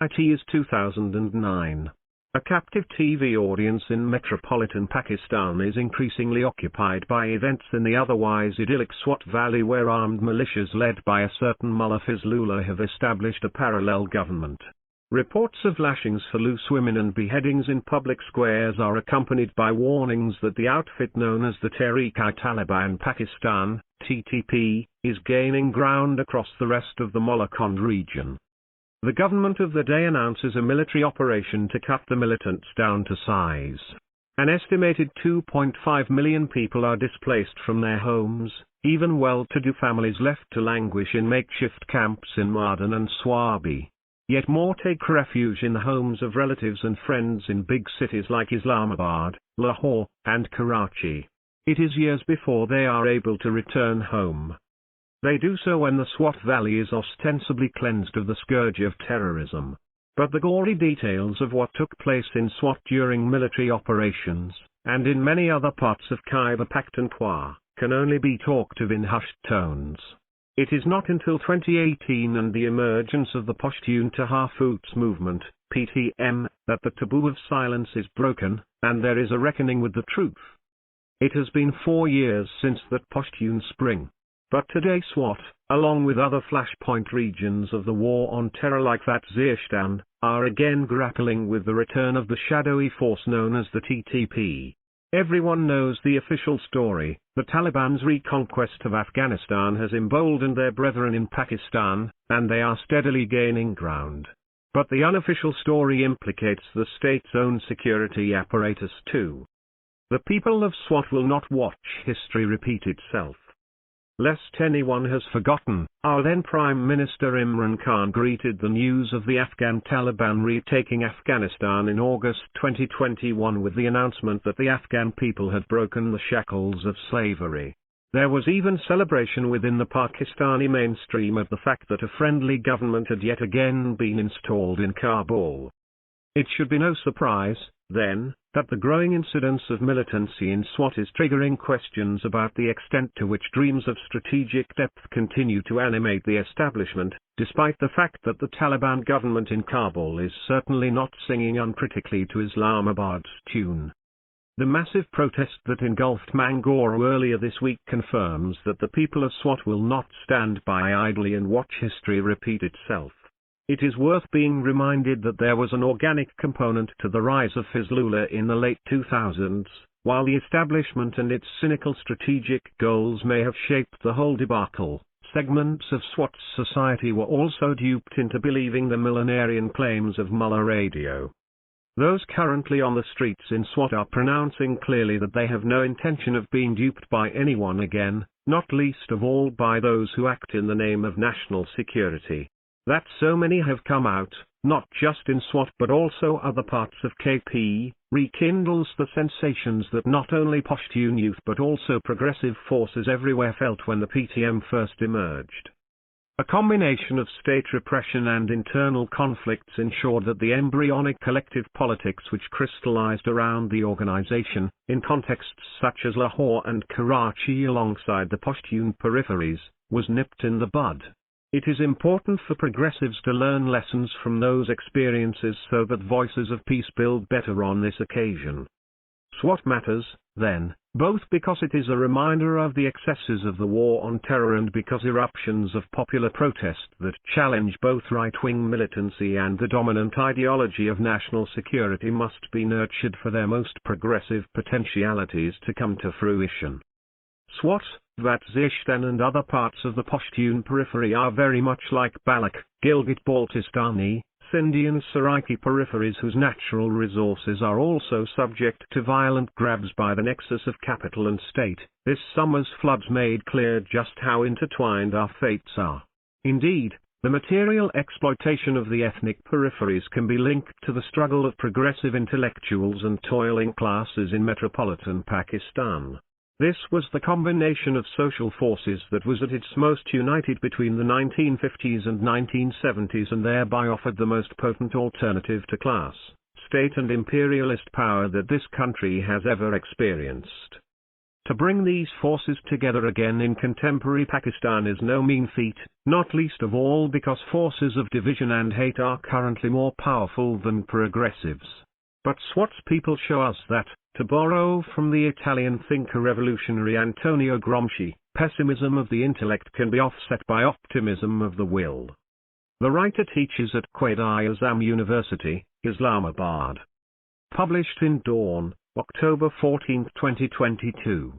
It is 2009. A captive TV audience in metropolitan Pakistan is increasingly occupied by events in the otherwise idyllic Swat Valley, where armed militias led by a certain Mullah Fizlullah have established a parallel government. Reports of lashings for loose women and beheadings in public squares are accompanied by warnings that the outfit known as the Tehreek-i-Taliban Pakistan, TTP, is gaining ground across the rest of the Molakand region. The government of the day announces a military operation to cut the militants down to size. An estimated 2.5 million people are displaced from their homes, even well-to-do families left to languish in makeshift camps in Mardan and Swabi. Yet more take refuge in the homes of relatives and friends in big cities like Islamabad, Lahore, and Karachi. It is years before they are able to return home. They do so when the Swat Valley is ostensibly cleansed of the scourge of terrorism. But the gory details of what took place in Swat during military operations, and in many other parts of Khyber Pakhtunkhwa, can only be talked of in hushed tones. It is not until 2018 and the emergence of the Pashtun Tahaffuts movement, PTM, that the taboo of silence is broken, and there is a reckoning with the truth. It has been 4 years since that Pashtun spring. But today Swat, along with other flashpoint regions of the war on terror like Waziristan, are again grappling with the return of the shadowy force known as the TTP. Everyone knows the official story. The Taliban's reconquest of Afghanistan has emboldened their brethren in Pakistan, and they are steadily gaining ground. But the unofficial story implicates the state's own security apparatus too. The people of Swat will not watch history repeat itself. Lest anyone has forgotten, our then Prime Minister Imran Khan greeted the news of the Afghan Taliban retaking Afghanistan in August 2021 with the announcement that the Afghan people had broken the shackles of slavery. There was even celebration within the Pakistani mainstream of the fact that a friendly government had yet again been installed in Kabul. It should be no surprise, then, that the growing incidence of militancy in Swat is triggering questions about the extent to which dreams of strategic depth continue to animate the establishment, despite the fact that the Taliban government in Kabul is certainly not singing uncritically to Islamabad's tune. The massive protest that engulfed Mangaru earlier this week confirms that the people of Swat will not stand by idly and watch history repeat itself. It is worth being reminded that there was an organic component to the rise of Fizlullah in the late 2000s, while the establishment and its cynical strategic goals may have shaped the whole debacle. Segments of Swat's society were also duped into believing the Millenarian claims of Mullah Radio. Those currently on the streets in Swat are pronouncing clearly that they have no intention of being duped by anyone again, not least of all by those who act in the name of national security. That so many have come out, not just in Swat but also other parts of KP, rekindles the sensations that not only Pashtun youth but also progressive forces everywhere felt when the PTM first emerged. A combination of state repression and internal conflicts ensured that the embryonic collective politics which crystallized around the organization, in contexts such as Lahore and Karachi alongside the Pashtun peripheries, was nipped in the bud. It is important for progressives to learn lessons from those experiences so that voices of peace build better on this occasion. Swat matters, then, both because it is a reminder of the excesses of the war on terror and because eruptions of popular protest that challenge both right-wing militancy and the dominant ideology of national security must be nurtured for their most progressive potentialities to come to fruition. Swat, Waziristan and other parts of the Pashtun periphery are very much like Balak, Gilgit-Baltistani, Sindhi and Saraiki peripheries whose natural resources are also subject to violent grabs by the nexus of capital and state. This summer's floods made clear just how intertwined our fates are. Indeed, the material exploitation of the ethnic peripheries can be linked to the struggle of progressive intellectuals and toiling classes in metropolitan Pakistan. This was the combination of social forces that was at its most united between the 1950s and 1970s and thereby offered the most potent alternative to class, state and imperialist power that this country has ever experienced. To bring these forces together again in contemporary Pakistan is no mean feat, not least of all because forces of division and hate are currently more powerful than progressives. But Swat's people show us that, to borrow from the Italian thinker revolutionary Antonio Gramsci, pessimism of the intellect can be offset by optimism of the will. The writer teaches at Quaid-i-Azam University, Islamabad. Published in Dawn, October 14, 2022.